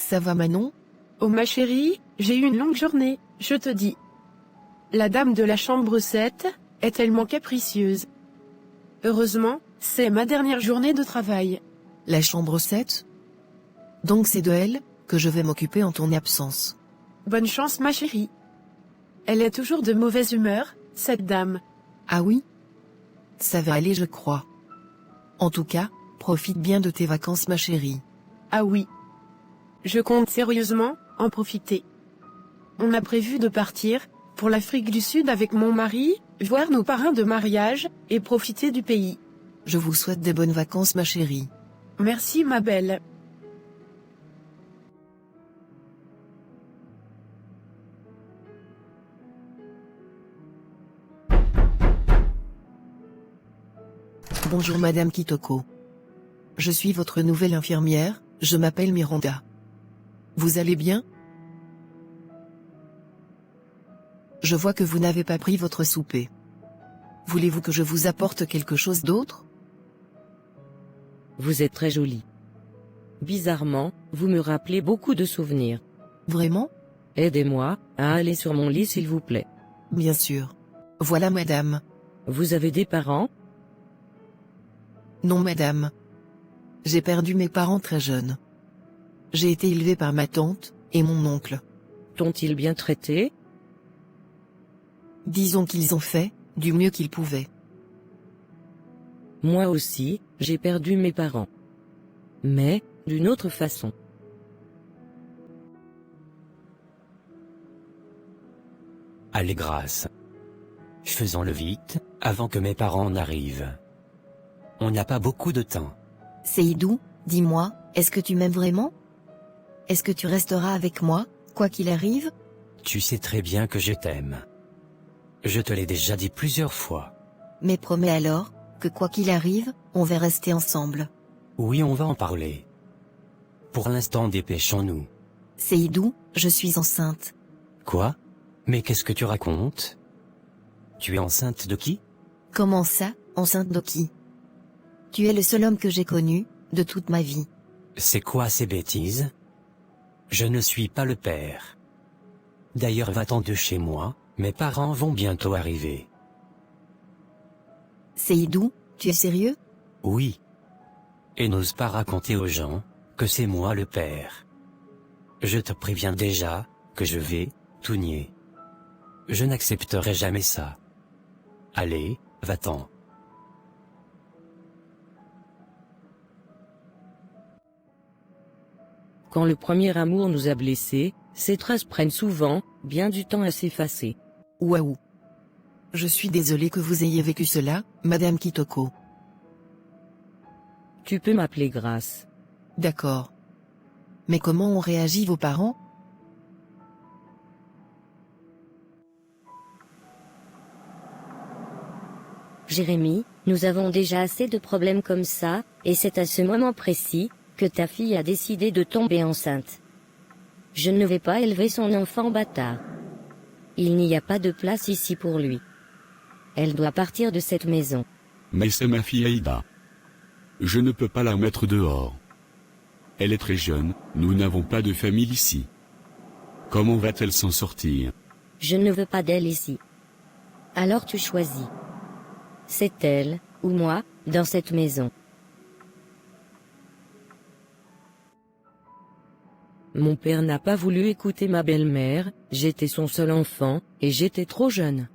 Ça va Manon? Oh ma chérie, j'ai eu une longue journée, je te dis. La dame de la chambre 7 est tellement capricieuse. Heureusement, c'est ma dernière journée de travail. La chambre 7? Donc c'est de elle que je vais m'occuper en ton absence. Bonne chance ma chérie. Elle est toujours de mauvaise humeur, cette dame. Ah oui? Ça va aller je crois. En tout cas, profite bien de tes vacances ma chérie. Ah oui. Je compte sérieusement en profiter. On a prévu de partir pour l'Afrique du Sud avec mon mari, voir nos parrains de mariage et profiter du pays. Je vous souhaite des bonnes vacances ma chérie. Merci ma belle. Bonjour Madame Kitoko. Je suis votre nouvelle infirmière, je m'appelle Miranda. Vous allez bien? Je vois que vous n'avez pas pris votre souper. Voulez-vous que je vous apporte quelque chose d'autre? Vous êtes très jolie. Bizarrement, vous me rappelez beaucoup de souvenirs. Vraiment? Aidez-moi à aller sur mon lit s'il vous plaît. Bien sûr. Voilà madame. Vous avez des parents? Non madame. J'ai perdu mes parents très jeunes. J'ai été élevée par ma tante et mon oncle. T'ont-ils bien traité? Disons qu'ils ont fait du mieux qu'ils pouvaient. Moi aussi, j'ai perdu mes parents. Mais, d'une autre façon. Allez grâce. Faisons-le vite, avant que mes parents n'arrivent. On n'a pas beaucoup de temps. Seydou, dis-moi, est-ce que tu m'aimes vraiment? Est-ce que tu resteras avec moi, quoi qu'il arrive? Tu sais très bien que je t'aime. Je te l'ai déjà dit plusieurs fois. Mais promets alors, que quoi qu'il arrive, on va rester ensemble. Oui, on va en parler. Pour l'instant, dépêchons-nous. Seydou, je suis enceinte. Quoi? Mais qu'est-ce que tu racontes? Tu es enceinte de qui? Comment ça, enceinte de qui? Tu es le seul homme que j'ai connu, de toute ma vie. C'est quoi ces bêtises? Je ne suis pas le père. D'ailleurs, va-t'en de chez moi, mes parents vont bientôt arriver. Seydou, tu es sérieux? Oui. Et n'ose pas raconter aux gens que c'est moi le père. Je te préviens déjà que je vais tout nier. Je n'accepterai jamais ça. Allez, va-t'en. Quand le premier amour nous a blessés, ces traces prennent souvent bien du temps à s'effacer. Waouh. Je suis désolée que vous ayez vécu cela, Madame Kitoko. Tu peux m'appeler Grâce. D'accord. Mais comment ont réagi vos parents? Jérémy, nous avons déjà assez de problèmes comme ça, et c'est à ce moment précis que ta fille a décidé de tomber enceinte. Je ne vais pas élever son enfant bâtard. Il n'y a pas de place ici pour lui. Elle doit partir de cette maison. Mais c'est ma fille Aïda. Je ne peux pas la mettre dehors. Elle est très jeune, nous n'avons pas de famille ici. Comment va-t-elle s'en sortir? Je ne veux pas d'elle ici. Alors tu choisis. C'est elle, ou moi, dans cette maison. Mon père n'a pas voulu écouter ma belle-mère, j'étais son seul enfant, et j'étais trop jeune.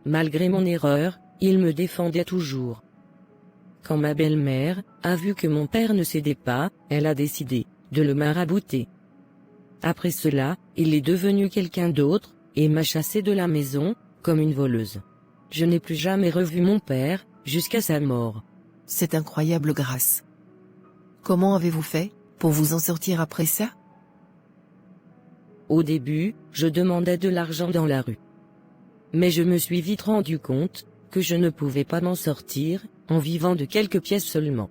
Malgré mon erreur, il me défendait toujours. Quand ma belle-mère a vu que mon père ne cédait pas, elle a décidé de le marabouter. Après cela, il est devenu quelqu'un d'autre, et m'a chassé de la maison, comme une voleuse. Je n'ai plus jamais revu mon père, jusqu'à sa mort. C'est incroyable Grâce. Comment avez-vous fait pour vous en sortir après ça? Au début, je demandais de l'argent dans la rue. Mais je me suis vite rendu compte que je ne pouvais pas m'en sortir, en vivant de quelques pièces seulement.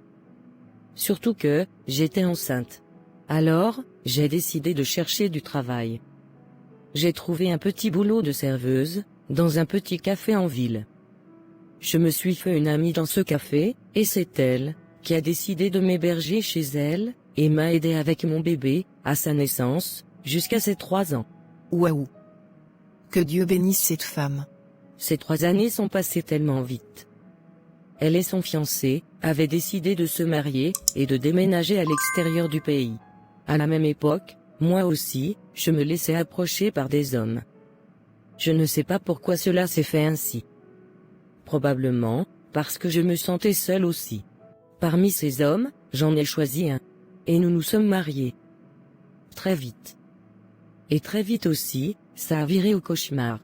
Surtout que, j'étais enceinte. Alors, j'ai décidé de chercher du travail. J'ai trouvé un petit boulot de serveuse, dans un petit café en ville. Je me suis fait une amie dans ce café, et c'est elle qui a décidé de m'héberger chez elle, et m'a aidé avec mon bébé, à sa naissance, jusqu'à ses 3 ans. Waouh. Que Dieu bénisse cette femme. Ces 3 années sont passées tellement vite. Elle et son fiancé avaient décidé de se marier et de déménager à l'extérieur du pays. À la même époque, moi aussi, je me laissais approcher par des hommes. Je ne sais pas pourquoi cela s'est fait ainsi. Probablement, parce que je me sentais seule aussi. Parmi ces hommes, j'en ai choisi un. Et nous nous sommes mariés. Très vite. Et très vite aussi, ça a viré au cauchemar.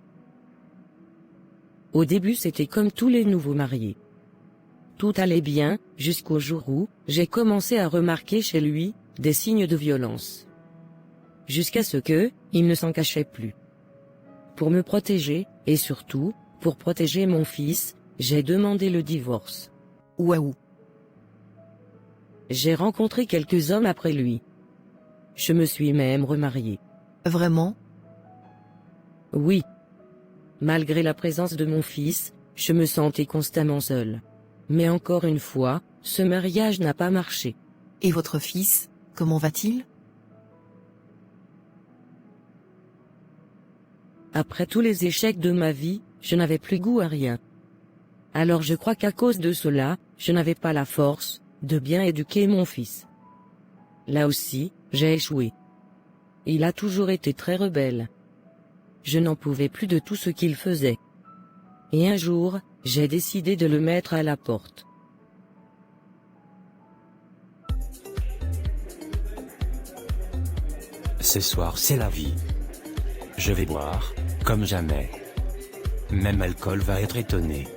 Au début c'était comme tous les nouveaux mariés. Tout allait bien, jusqu'au jour où, j'ai commencé à remarquer chez lui, des signes de violence. Jusqu'à ce que, il ne s'en cachait plus. Pour me protéger, et surtout, pour protéger mon fils, j'ai demandé le divorce. Waouh. J'ai rencontré quelques hommes après lui. Je me suis même remariée. Vraiment? Oui. Malgré la présence de mon fils, je me sentais constamment seule. Mais encore une fois, ce mariage n'a pas marché. Et votre fils, comment va-t-il? Après tous les échecs de ma vie, je n'avais plus goût à rien. Alors je crois qu'à cause de cela, je n'avais pas la force de bien éduquer mon fils. Là aussi, j'ai échoué. Il a toujours été très rebelle. Je n'en pouvais plus de tout ce qu'il faisait. Et un jour, j'ai décidé de le mettre à la porte. Ce soir c'est la vie. Je vais boire, comme jamais. Même alcool va être étonné.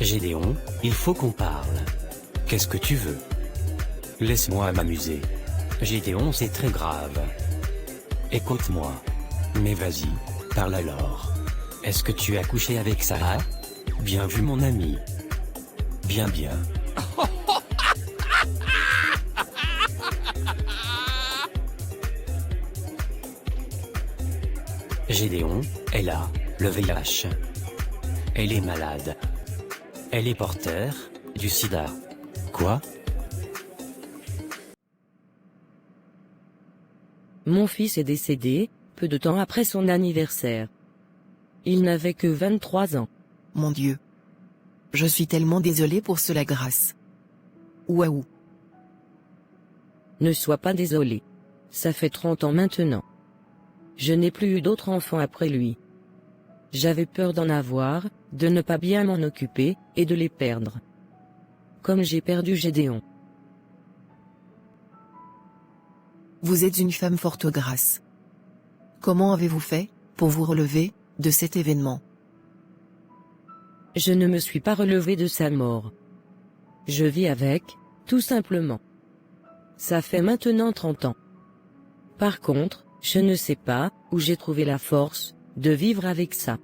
Gédéon, il faut qu'on parle. Qu'est-ce que tu veux? Laisse-moi m'amuser. Gédéon, c'est très grave. Écoute-moi. Mais vas-y, parle alors. Est-ce que tu as couché avec Sarah? Bien vu mon ami. Bien. Gédéon, elle a le VIH. Elle est malade. Elle est porteur du sida. Quoi? Mon fils est décédé, peu de temps après son anniversaire. Il n'avait que 23 ans. Mon Dieu. Je suis tellement désolée pour cela, Grâce. Waouh. Ne sois pas désolé. Ça fait 30 ans maintenant. Je n'ai plus eu d'autres enfants après lui. J'avais peur d'en avoir, de ne pas bien m'en occuper, et de les perdre. Comme j'ai perdu Gédéon. Vous êtes une femme forte, Grâce. Comment avez-vous fait pour vous relever de cet événement? Je ne me suis pas relevée de sa mort. Je vis avec, tout simplement. Ça fait maintenant 30 ans. Par contre, je ne sais pas où j'ai trouvé la force de vivre avec ça.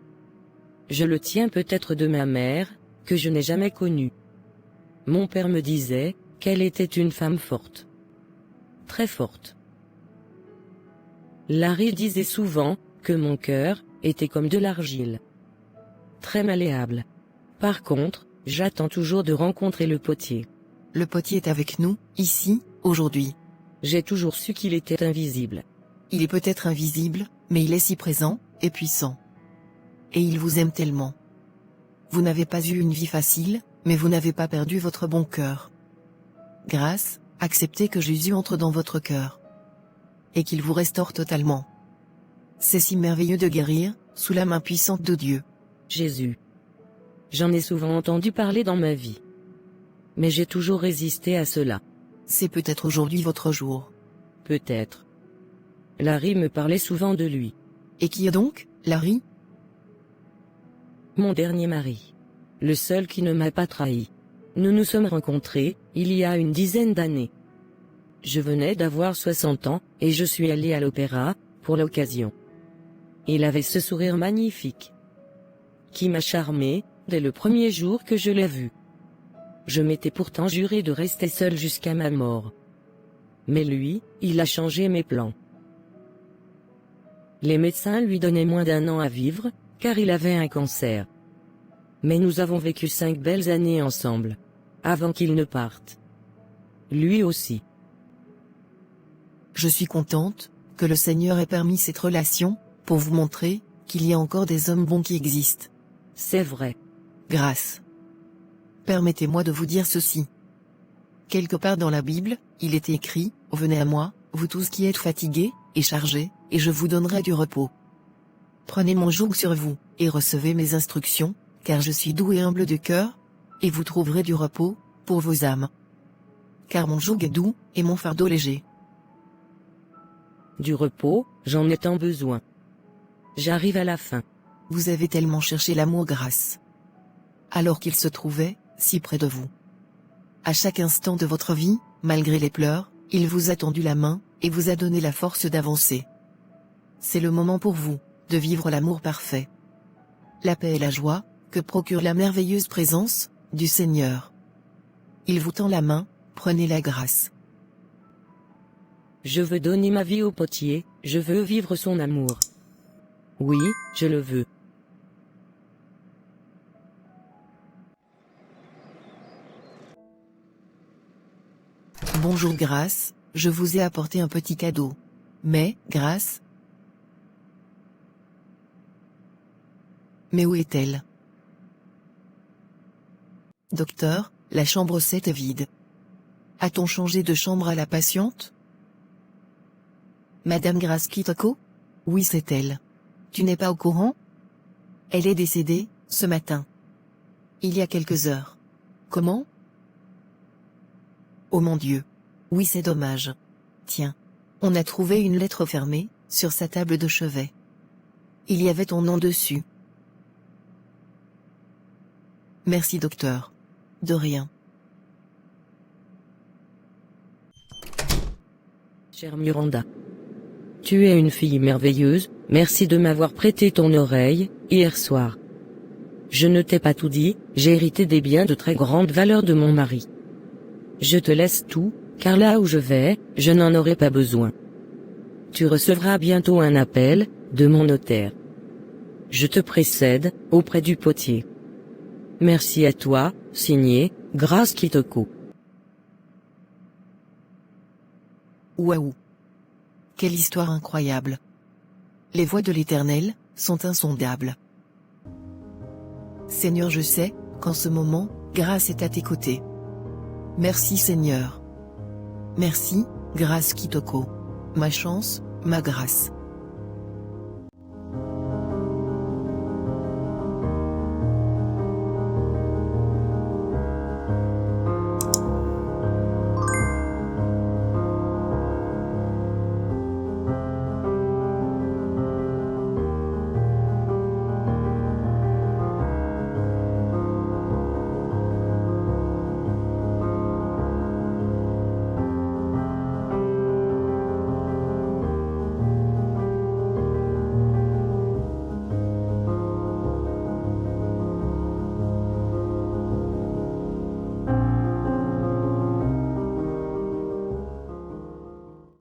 Je le tiens peut-être de ma mère, que je n'ai jamais connue. Mon père me disait qu'elle était une femme forte. Très forte. Larry disait souvent que mon cœur était comme de l'argile. Très malléable. Par contre, j'attends toujours de rencontrer le potier. Le potier est avec nous, ici, aujourd'hui. J'ai toujours su qu'il était invisible. Il est peut-être invisible, mais il est si présent, et puissant. Et il vous aime tellement. Vous n'avez pas eu une vie facile, mais vous n'avez pas perdu votre bon cœur. Grâce, acceptez que Jésus entre dans votre cœur. Et qu'il vous restaure totalement. C'est si merveilleux de guérir, sous la main puissante de Dieu. Jésus. J'en ai souvent entendu parler dans ma vie. Mais j'ai toujours résisté à cela. C'est peut-être aujourd'hui votre jour. Peut-être. Larry me parlait souvent de lui. Et qui est donc, Larry? Mon dernier mari. Le seul qui ne m'a pas trahi. Nous nous sommes rencontrés, il y a une dizaine d'années. Je venais d'avoir 60 ans, et je suis allé à l'opéra, pour l'occasion. Il avait ce sourire magnifique, qui m'a charmé, dès le premier jour que je l'ai vu. Je m'étais pourtant juré de rester seule jusqu'à ma mort. Mais lui, il a changé mes plans. Les médecins lui donnaient moins d'1 an à vivre, car il avait un cancer. Mais nous avons vécu 5 belles années ensemble. Avant qu'il ne parte. Lui aussi. Je suis contente que le Seigneur ait permis cette relation, pour vous montrer qu'il y a encore des hommes bons qui existent. C'est vrai. Grâce. Permettez-moi de vous dire ceci. Quelque part dans la Bible, il est écrit, « Venez à moi, vous tous qui êtes fatigués et chargés, et je vous donnerai du repos. Prenez mon joug sur vous, et recevez mes instructions, car je suis doux et humble de cœur, et vous trouverez du repos, pour vos âmes. Car mon joug est doux, et mon fardeau léger. » Du repos, j'en ai tant besoin. J'arrive à la fin. Vous avez tellement cherché l'amour grâce. Alors qu'il se trouvait, si près de vous. À chaque instant de votre vie, malgré les pleurs, il vous a tendu la main, et vous a donné la force d'avancer. C'est le moment pour vous, de vivre l'amour parfait. La paix et la joie, que procure la merveilleuse présence du Seigneur. Il vous tend la main, prenez la grâce. Je veux donner ma vie au potier, je veux vivre son amour. Oui, je le veux. Bonjour Grâce, je vous ai apporté un petit cadeau. Mais, Grâce? Mais où est-elle? Docteur, la chambre 7 est vide. A-t-on changé de chambre à la patiente? Madame Grâce Kitoko? Oui, c'est elle. Tu n'es pas au courant? Elle est décédée, ce matin. Il y a quelques heures. Comment? Oh mon Dieu. Oui, c'est dommage. Tiens. On a trouvé une lettre fermée, sur sa table de chevet. Il y avait ton nom dessus. Merci docteur. De rien. Chère Miranda. Tu es une fille merveilleuse, merci de m'avoir prêté ton oreille, hier soir. Je ne t'ai pas tout dit, j'ai hérité des biens de très grande valeur de mon mari. Je te laisse tout, car là où je vais, je n'en aurai pas besoin. Tu recevras bientôt un appel, de mon notaire. Je te précède, auprès du potier. Merci à toi, signé, Grâce Kitoko. Waouh! Quelle histoire incroyable! Les voies de l'Éternel sont insondables. Seigneur, je sais qu'en ce moment, grâce est à tes côtés. Merci Seigneur. Merci, Grâce Kitoko. Ma chance, ma grâce.